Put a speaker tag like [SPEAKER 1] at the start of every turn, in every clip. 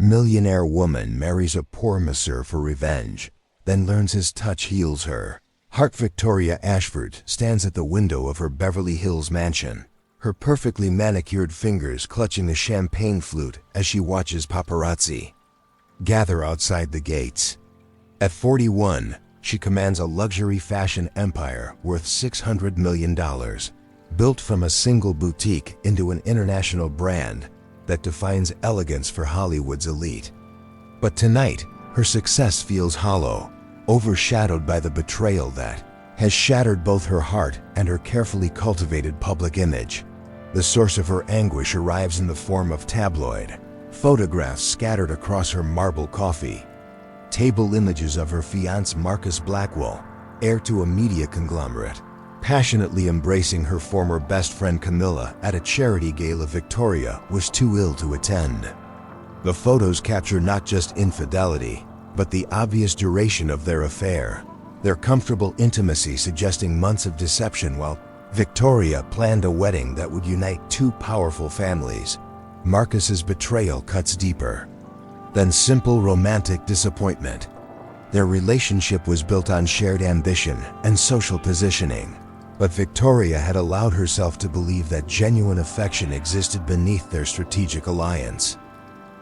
[SPEAKER 1] Millionaire woman marries a poor masseur for revenge, then learns his touch heals her. Heart Victoria Ashford stands at the window of her Beverly Hills mansion, her perfectly manicured fingers clutching the champagne flute as she watches paparazzi gather outside the gates. At 41, she commands a luxury fashion empire worth $600 million, built from a single boutique into an international brand that defines elegance for Hollywood's elite. But tonight, her success feels hollow, overshadowed by the betrayal that has shattered both her heart and her carefully cultivated public image. The source of her anguish arrives in the form of tabloid photographs scattered across her marble coffee table, images of her fiancé Marcus Blackwell, heir to a media conglomerate, passionately embracing her former best friend Camilla at a charity gala Victoria was too ill to attend. The photos capture not just infidelity, but the obvious duration of their affair, their comfortable intimacy suggesting months of deception while Victoria planned a wedding that would unite two powerful families. Marcus's betrayal cuts deeper than simple romantic disappointment. Their relationship was built on shared ambition and social positioning, but Victoria had allowed herself to believe that genuine affection existed beneath their strategic alliance.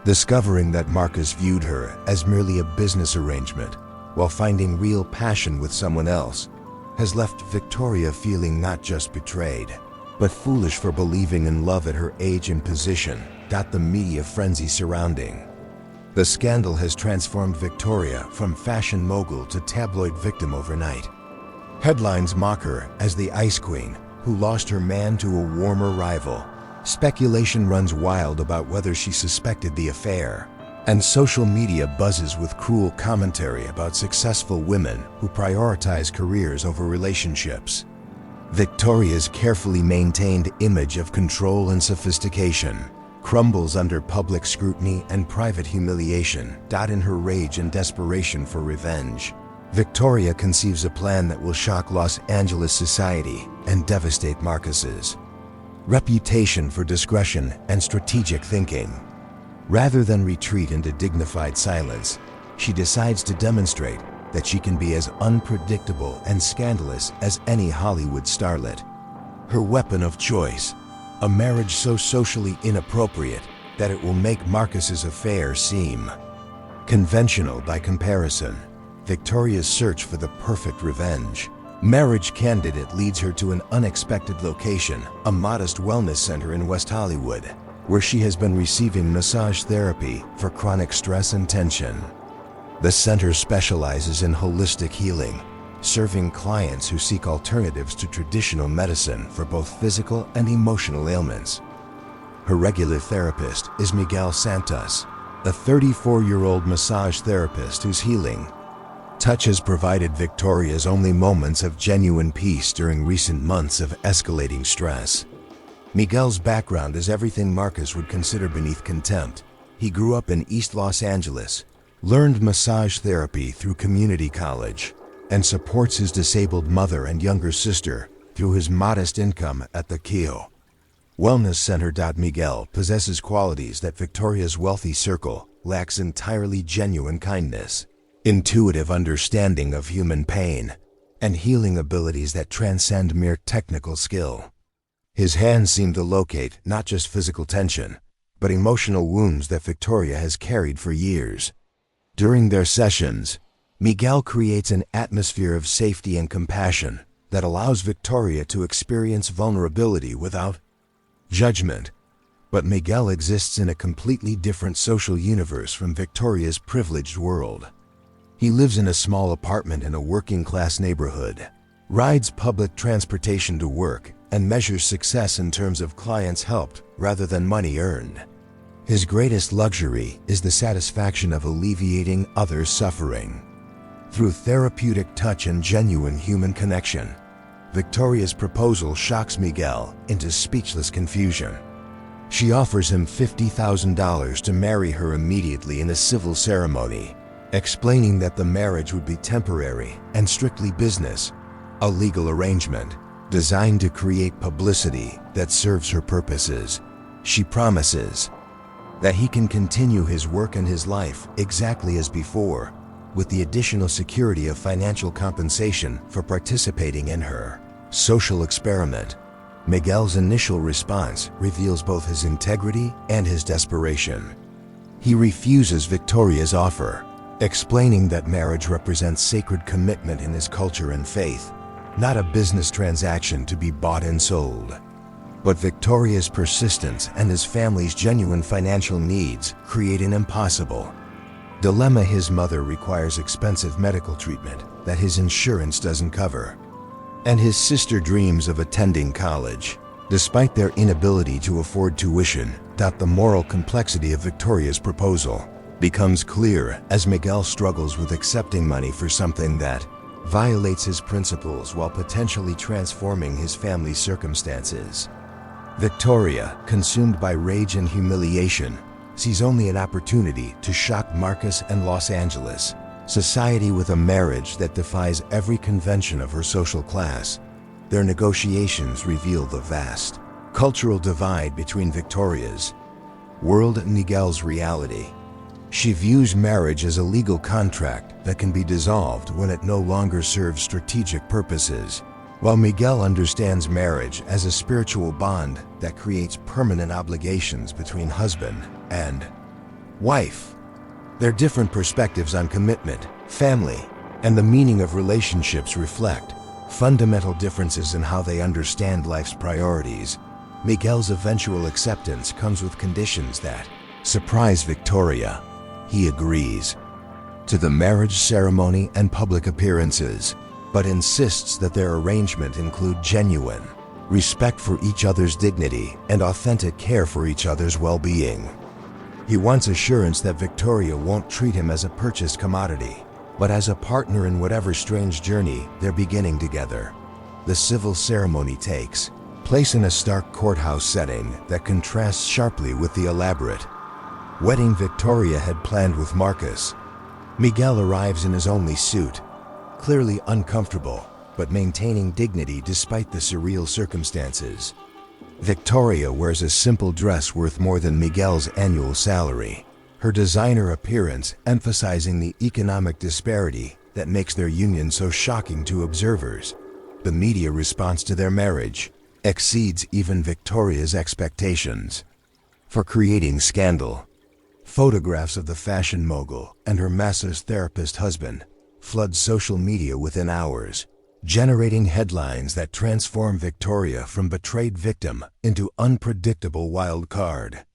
[SPEAKER 1] Discovering that Marcus viewed her as merely a business arrangement while finding real passion with someone else has left Victoria feeling not just betrayed, but foolish for believing in love at her age and position. The media frenzy surrounding the scandal has transformed Victoria from fashion mogul to tabloid victim overnight. Headlines mock her as the ice queen who lost her man to a warmer rival. Speculation runs wild about whether she suspected the affair, and social media buzzes with cruel commentary about successful women who prioritize careers over relationships. Victoria's carefully maintained image of control and sophistication crumbles under public scrutiny and private humiliation. In her rage and desperation for revenge, Victoria conceives a plan that will shock Los Angeles society and devastate Marcus's reputation for discretion and strategic thinking. Rather than retreat into dignified silence, she decides to demonstrate that she can be as unpredictable and scandalous as any Hollywood starlet. Her weapon of choice, a marriage so socially inappropriate that it will make Marcus's affair seem conventional by comparison. Victoria's search for the perfect revenge marriage candidate leads her to an unexpected location, a modest wellness center in West Hollywood, where she has been receiving massage therapy for chronic stress and tension. The center specializes in holistic healing, serving clients who seek alternatives to traditional medicine for both physical and emotional ailments. Her regular therapist is Miguel Santos, a 34-year-old massage therapist whose healing touch has provided Victoria's only moments of genuine peace during recent months of escalating stress. Miguel's background is everything Marcus would consider beneath contempt. He grew up in East Los Angeles, learned massage therapy through community college, and supports his disabled mother and younger sister through his modest income at the Keo Wellness Center. Miguel possesses qualities that Victoria's wealthy circle lacks: entirely genuine kindness, intuitive understanding of human pain, and healing abilities that transcend mere technical skill. His hands seem to locate not just physical tension, but emotional wounds that Victoria has carried for years. During their sessions, Miguel creates an atmosphere of safety and compassion that allows Victoria to experience vulnerability without judgment. But Miguel exists in a completely different social universe from Victoria's privileged world. He lives in a small apartment in a working-class neighborhood, rides public transportation to work, and measures success in terms of clients helped rather than money earned. His greatest luxury is the satisfaction of alleviating others' suffering. Through therapeutic touch and genuine human connection, Victoria's proposal shocks Miguel into speechless confusion. She offers him $50,000 to marry her immediately in a civil ceremony, explaining that the marriage would be temporary and strictly business, a legal arrangement designed to create publicity that serves her purposes. She promises that he can continue his work and his life exactly as before, with the additional security of financial compensation for participating in her social experiment. Miguel's initial response reveals both his integrity and his desperation. He refuses Victoria's offer, explaining that marriage represents sacred commitment in his culture and faith, not a business transaction to be bought and sold. But Victoria's persistence and his family's genuine financial needs create an impossible dilemma. His mother requires expensive medical treatment that his insurance doesn't cover, and his sister dreams of attending college. Despite their inability to afford tuition, the moral complexity of Victoria's proposal becomes clear as Miguel struggles with accepting money for something that violates his principles while potentially transforming his family's circumstances. Victoria, consumed by rage and humiliation, sees only an opportunity to shock Marcus and Los Angeles society with a marriage that defies every convention of her social class. Their negotiations reveal the vast cultural divide between Victoria's world and Miguel's reality. She views marriage as a legal contract that can be dissolved when it no longer serves strategic purposes, while Miguel understands marriage as a spiritual bond that creates permanent obligations between husband and wife. Their different perspectives on commitment, family, and the meaning of relationships reflect fundamental differences in how they understand life's priorities. Miguel's eventual acceptance comes with conditions that surprise Victoria. He agrees to the marriage ceremony and public appearances, but insists that their arrangement include genuine respect for each other's dignity and authentic care for each other's well-being. He wants assurance that Victoria won't treat him as a purchased commodity, but as a partner in whatever strange journey they're beginning together. The civil ceremony takes place in a stark courthouse setting that contrasts sharply with the elaborate wedding Victoria had planned with Marcus. Miguel arrives in his only suit, clearly uncomfortable, but maintaining dignity despite the surreal circumstances. Victoria wears a simple dress worth more than Miguel's annual salary, her designer appearance emphasizing the economic disparity that makes their union so shocking to observers. The media response to their marriage exceeds even Victoria's expectations. For creating scandal, photographs of the fashion mogul and her massage therapist husband flood social media within hours, generating headlines that transform Victoria from betrayed victim into unpredictable wild card.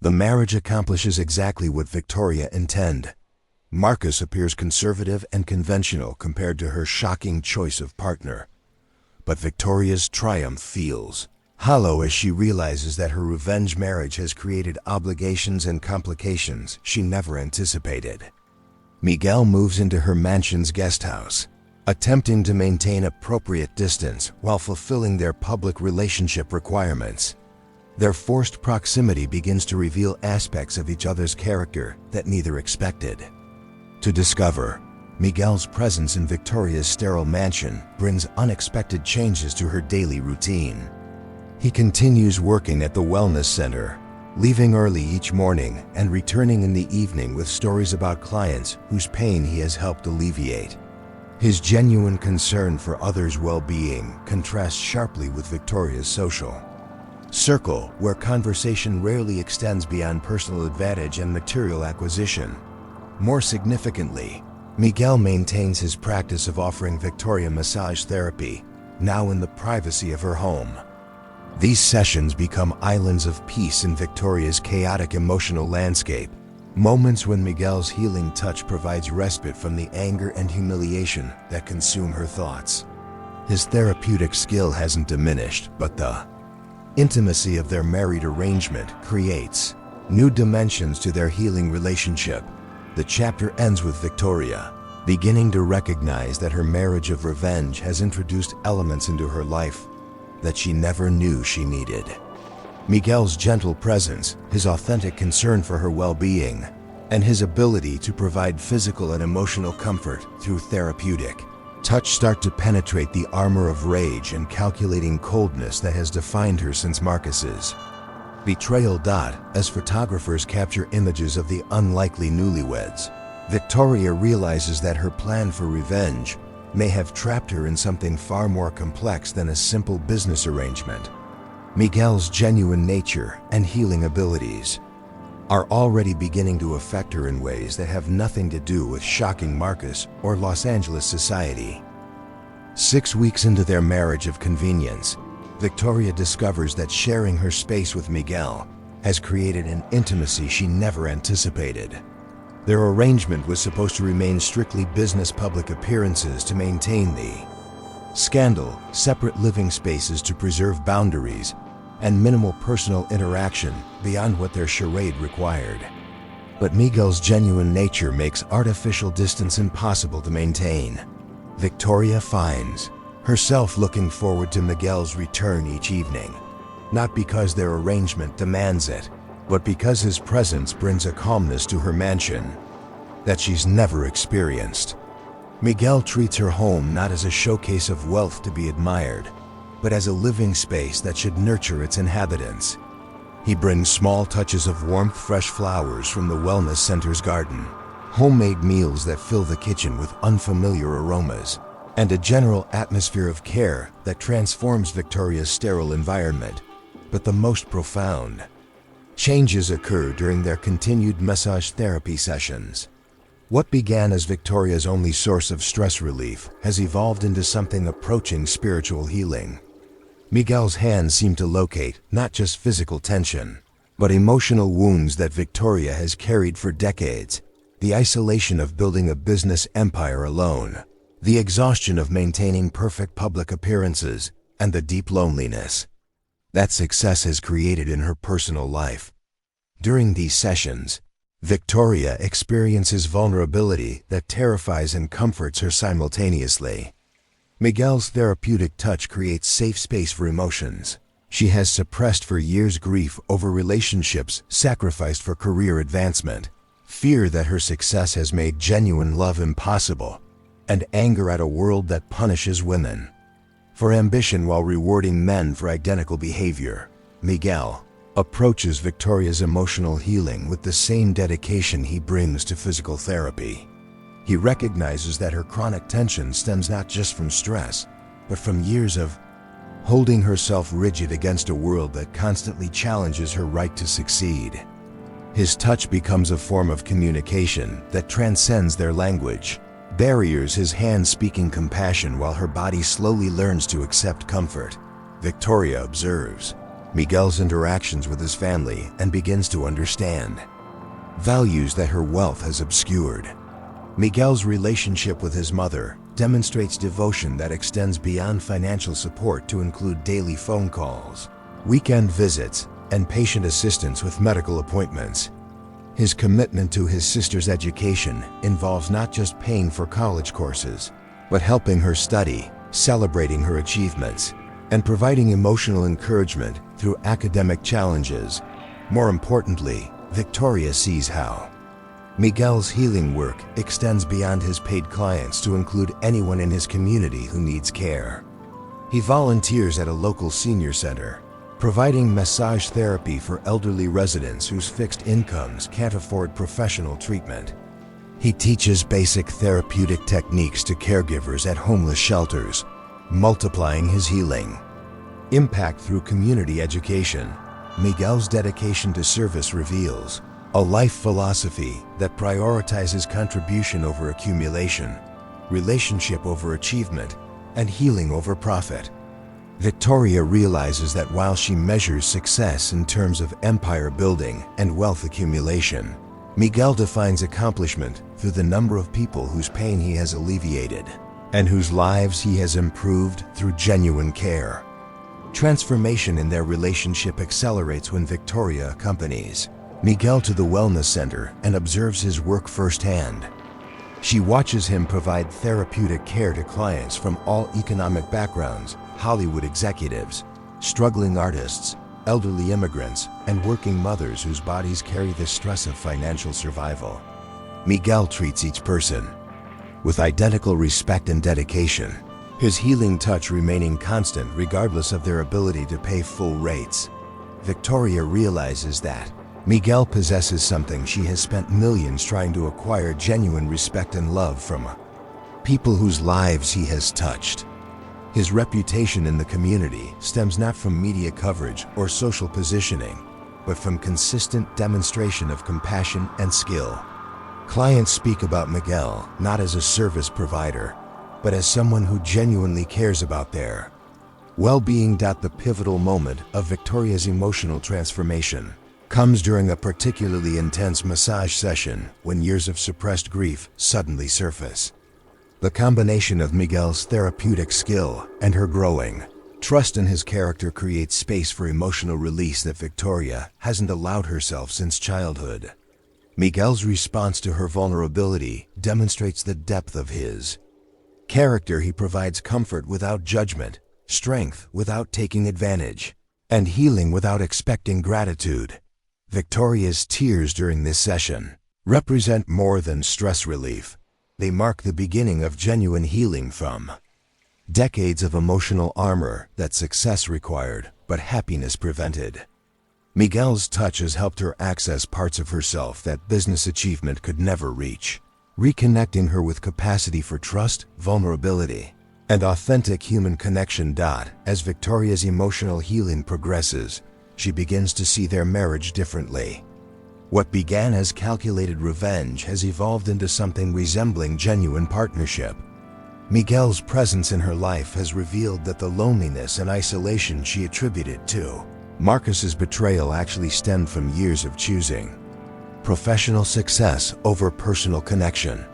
[SPEAKER 1] The marriage accomplishes exactly what Victoria intended. Marcus appears conservative and conventional compared to her shocking choice of partner. But Victoria's triumph feels hollow as she realizes that her revenge marriage has created obligations and complications she never anticipated. Miguel moves into her mansion's guest house, attempting to maintain appropriate distance while fulfilling their public relationship requirements. Their forced proximity begins to reveal aspects of each other's character that neither expected to discover. Miguel's presence in Victoria's sterile mansion brings unexpected changes to her daily routine. He continues working at the wellness center, leaving early each morning and returning in the evening with stories about clients whose pain he has helped alleviate. His genuine concern for others' well-being contrasts sharply with Victoria's social circle, where conversation rarely extends beyond personal advantage and material acquisition. More significantly, Miguel maintains his practice of offering Victoria massage therapy, now in the privacy of her home. These sessions become islands of peace in Victoria's chaotic emotional landscape, moments when Miguel's healing touch provides respite from the anger and humiliation that consume her thoughts. His therapeutic skill hasn't diminished, but the intimacy of their married arrangement creates new dimensions to their healing relationship. The chapter ends with Victoria beginning to recognize that her marriage of revenge has introduced elements into her life that she never knew she needed. Miguel's gentle presence, his authentic concern for her well-being, and his ability to provide physical and emotional comfort through therapeutic touch start to penetrate the armor of rage and calculating coldness that has defined her since Marcus's Betrayal. As photographers capture images of the unlikely newlyweds, Victoria realizes that her plan for revenge may have trapped her in something far more complex than a simple business arrangement. Miguel's genuine nature and healing abilities are already beginning to affect her in ways that have nothing to do with shocking Marcus or Los Angeles society. 6 weeks into their marriage of convenience, Victoria discovers that sharing her space with Miguel has created an intimacy she never anticipated. Their arrangement was supposed to remain strictly business public appearances to maintain the scandal, separate living spaces to preserve boundaries, and minimal personal interaction beyond what their charade required. But Miguel's genuine nature makes artificial distance impossible to maintain. Victoria finds herself looking forward to Miguel's return each evening, not because their arrangement demands it, but because his presence brings a calmness to her mansion that she's never experienced. Miguel treats her home not as a showcase of wealth to be admired, but as a living space that should nurture its inhabitants. He brings small touches of warmth, fresh flowers from the wellness center's garden, homemade meals that fill the kitchen with unfamiliar aromas, and a general atmosphere of care that transforms Victoria's sterile environment. But the most profound changes occur during their continued massage therapy sessions. What began as Victoria's only source of stress relief has evolved into something approaching spiritual healing. Miguel's hands seem to locate not just physical tension, but emotional wounds that Victoria has carried for decades. The isolation of building a business empire alone, the exhaustion of maintaining perfect public appearances, and the deep loneliness that success has created in her personal life. During these sessions, Victoria experiences vulnerability that terrifies and comforts her simultaneously. Miguel's therapeutic touch creates safe space for emotions she has suppressed for years: grief over relationships sacrificed for career advancement, fear that her success has made genuine love impossible, and anger at a world that punishes women for ambition while rewarding men for identical behavior. Miguel approaches Victoria's emotional healing with the same dedication he brings to physical therapy. He recognizes that her chronic tension stems not just from stress, but from years of holding herself rigid against a world that constantly challenges her right to succeed. His touch becomes a form of communication that transcends their language barriers, his hands speaking compassion while her body slowly learns to accept comfort. Victoria observes Miguel's interactions with his family and begins to understand values that her wealth has obscured. Miguel's relationship with his mother demonstrates devotion that extends beyond financial support to include daily phone calls, weekend visits, and patient assistance with medical appointments. His commitment to his sister's education involves not just paying for college courses, but helping her study, celebrating her achievements, and providing emotional encouragement through academic challenges. More importantly, Victoria sees how Miguel's healing work extends beyond his paid clients to include anyone in his community who needs care. He volunteers at a local senior center, providing massage therapy for elderly residents whose fixed incomes can't afford professional treatment. He teaches basic therapeutic techniques to caregivers at homeless shelters, multiplying his healing impact through community education. Miguel's dedication to service reveals a life philosophy that prioritizes contribution over accumulation, relationship over achievement, and healing over profit. Victoria realizes that while she measures success in terms of empire building and wealth accumulation, Miguel defines accomplishment through the number of people whose pain he has alleviated and whose lives he has improved through genuine care. Transformation in their relationship accelerates when Victoria accompanies Miguel to the wellness center and observes his work firsthand. She watches him provide therapeutic care to clients from all economic backgrounds: Hollywood executives, struggling artists, elderly immigrants, and working mothers whose bodies carry the stress of financial survival. Miguel treats each person with identical respect and dedication, his healing touch remaining constant regardless of their ability to pay full rates. Victoria realizes that Miguel possesses something she has spent millions trying to acquire: genuine respect and love from people whose lives he has touched. His reputation in the community stems not from media coverage or social positioning, but from consistent demonstration of compassion and skill. Clients speak about Miguel not as a service provider, but as someone who genuinely cares about their well-being. The pivotal moment of Victoria's emotional transformation comes during a particularly intense massage session when years of suppressed grief suddenly surface. The combination of Miguel's therapeutic skill and her growing trust in his character creates space for emotional release that Victoria hasn't allowed herself since childhood. Miguel's response to her vulnerability demonstrates the depth of his character. He provides comfort without judgment, strength without taking advantage, and healing without expecting gratitude. Victoria's tears during this session represent more than stress relief. They mark the beginning of genuine healing from decades of emotional armor that success required but happiness prevented. Miguel's touch has helped her access parts of herself that business achievement could never reach, reconnecting her with capacity for trust, vulnerability, and authentic human connection. As Victoria's emotional healing progresses, she begins to see their marriage differently. What began as calculated revenge has evolved into something resembling genuine partnership. Miguel's presence in her life has revealed that the loneliness and isolation she attributed to Marcus's betrayal actually stemmed from years of choosing professional success over personal connection.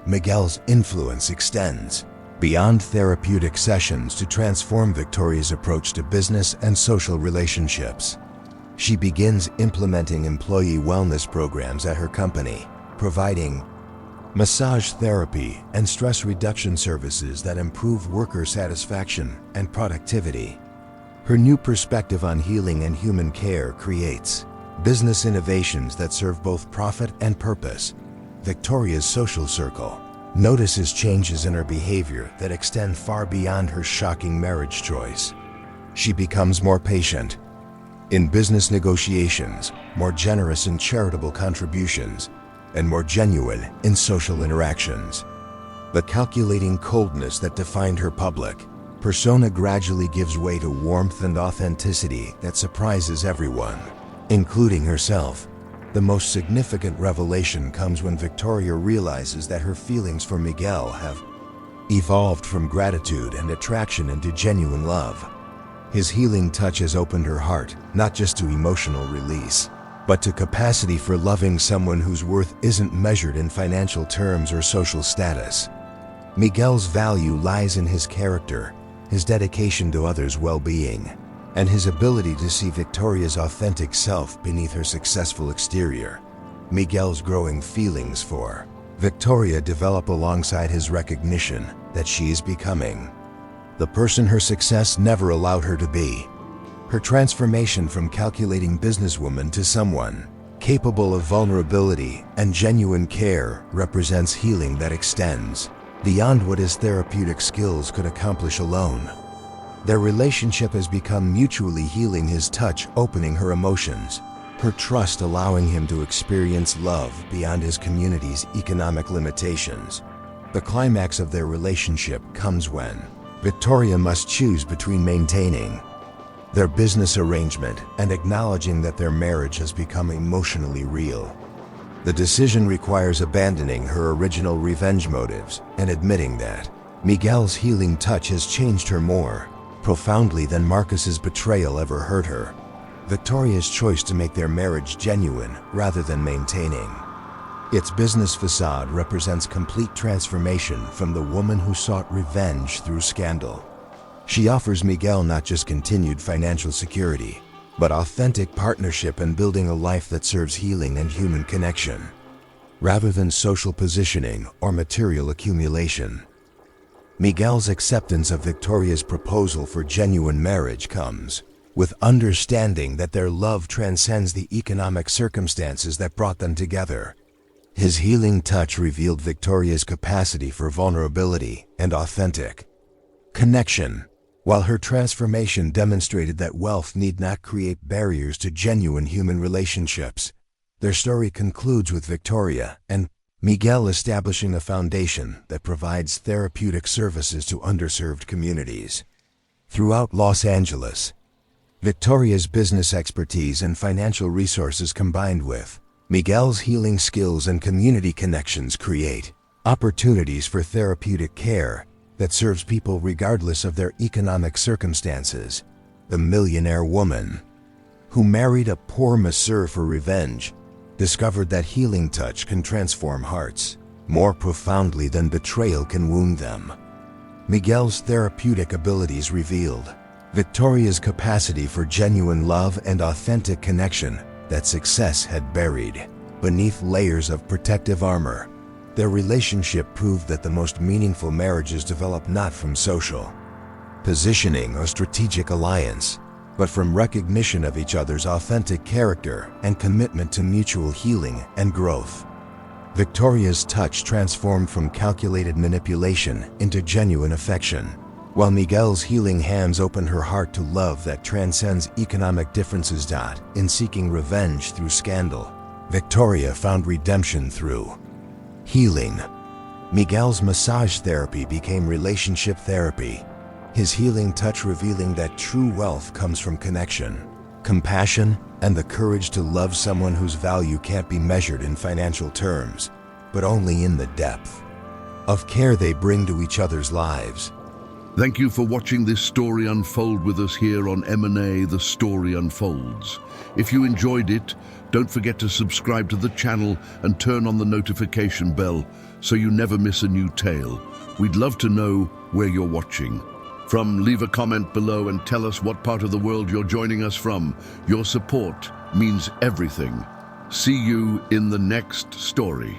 [SPEAKER 1] Miguel's influence extends beyond therapeutic sessions to transform Victoria's approach to business and social relationships. She begins implementing employee wellness programs at her company, providing massage therapy and stress reduction services that improve worker satisfaction and productivity. Her new perspective on healing and human care creates business innovations that serve both profit and purpose. Victoria's social circle notices changes in her behavior that extend far beyond her shocking marriage choice. She becomes more patient in business negotiations, more generous in charitable contributions, and more genuine in social interactions. The calculating coldness that defined her public persona gradually gives way to warmth and authenticity that surprises everyone, including herself. The most significant revelation comes when Victoria realizes that her feelings for Miguel have evolved from gratitude and attraction into genuine love. His healing touch has opened her heart, not just to emotional release, but to capacity for loving someone whose worth isn't measured in financial terms or social status. Miguel's value lies in his character, his dedication to others' well-being, and his ability to see Victoria's authentic self beneath her successful exterior. Miguel's growing feelings for Victoria develop alongside his recognition that she is becoming the person her success never allowed her to be. Her transformation from calculating businesswoman to someone capable of vulnerability and genuine care represents healing that extends beyond what his therapeutic skills could accomplish alone. Their relationship has become mutually healing, his touch opening her emotions, her trust allowing him to experience love beyond his community's economic limitations. The climax of their relationship comes when Victoria must choose between maintaining their business arrangement and acknowledging that their marriage has become emotionally real. The decision requires abandoning her original revenge motives and admitting that Miguel's healing touch has changed her more profoundly than Marcus's betrayal ever hurt her. Victoria's choice to make their marriage genuine rather than maintaining its business facade represents complete transformation from the woman who sought revenge through scandal. She offers Miguel not just continued financial security, but authentic partnership and building a life that serves healing and human connection, rather than social positioning or material accumulation. Miguel's acceptance of Victoria's proposal for genuine marriage comes with understanding that their love transcends the economic circumstances that brought them together. His healing touch revealed Victoria's capacity for vulnerability and authentic connection, While her transformation demonstrated that wealth need not create barriers to genuine human relationships, their story concludes with Victoria and Miguel establishing a foundation that provides therapeutic services to underserved communities. Throughout Los Angeles, Victoria's business expertise and financial resources combined with Miguel's healing skills and community connections create opportunities for therapeutic care that serves people regardless of their economic circumstances. The millionaire woman, who married a poor masseur for revenge, discovered that healing touch can transform hearts more profoundly than betrayal can wound them. Miguel's therapeutic abilities revealed Victoria's capacity for genuine love and authentic connection that success had buried beneath layers of protective armor. Their relationship proved that the most meaningful marriages develop not from social positioning or strategic alliance, but from recognition of each other's authentic character and commitment to mutual healing and growth. Victoria's touch transformed from calculated manipulation into genuine affection, while Miguel's healing hands opened her heart to love that transcends economic differences. In seeking revenge through scandal, Victoria found redemption through healing. Miguel's massage therapy became relationship therapy, his healing touch revealing that true wealth comes from connection, compassion, and the courage to love someone whose value can't be measured in financial terms, but only in the depth of care they bring to each other's lives.
[SPEAKER 2] Thank you for watching this story unfold with us here on M&A The Story Unfolds. If you enjoyed it, don't forget to subscribe to the channel and turn on the notification bell so you never miss a new tale. We'd love to know where you're watching from. Leave a comment below and tell us what part of the world you're joining us from. Your support means everything. See you in the next story.